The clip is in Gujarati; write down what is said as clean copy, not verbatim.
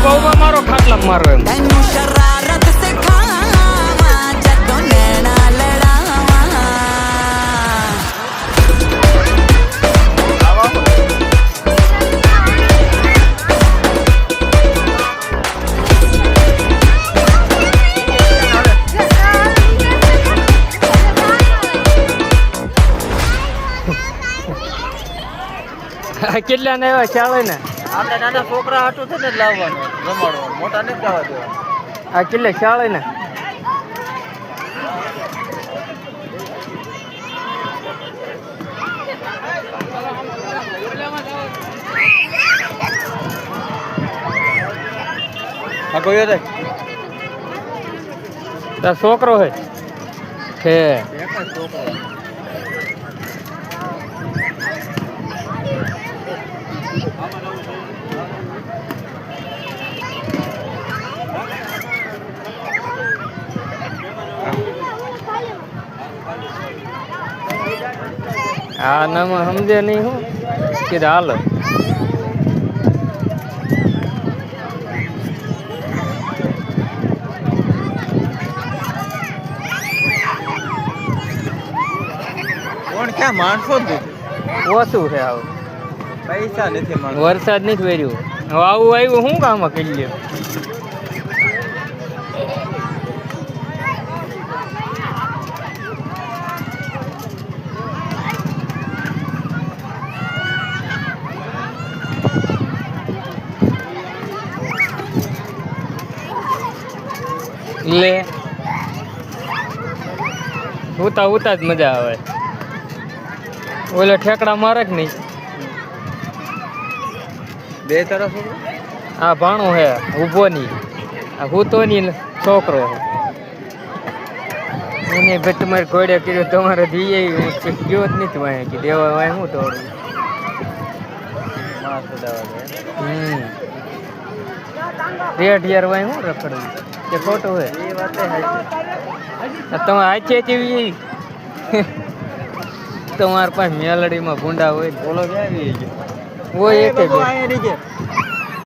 બહુમાં મારો ખાટલા મારો એમ કેટલા ને એવા ખ્યાલ હોય ને આપણે નાના છોકરા હાટું છે ને લાવવાનું રમાડવાનું મોટા નથી જવા દેવા આ કેટલે ખ્યાલ હોય ને આ કોઈ હતા તાર છોકરો હોય છે છોકરો આ નામ સમજે નહીં હું કીધું હાલો કોણ ક્યાં માણસો જ ઓછું છે આવું પૈસા નથી માણસો વરસાદ નથી વર્યું હવે આવું આવ્યું શું કામ કરી લ્યો લે ઉતા ઉતા જ મજા આવે ઓલો ઠેકડા મારે કે નહીં બે તરફ આ ભાણો હે ઊભો નહીં આ હૂતો નહીં છોકરો એને ભાઈ તમારે ઘોડે કર્યો તમારે ધીએ ગયો જ નથી વાય કે દેવા વાય હું તોડું રેટ યાર વાય હું રખડું કે ખોટું હોય એ વાત તમે આચે જેવી તમારે પાસે મેલડીમાં ભૂંડા હોય બોલો ક્યાં આવી હોય એક અહીંયા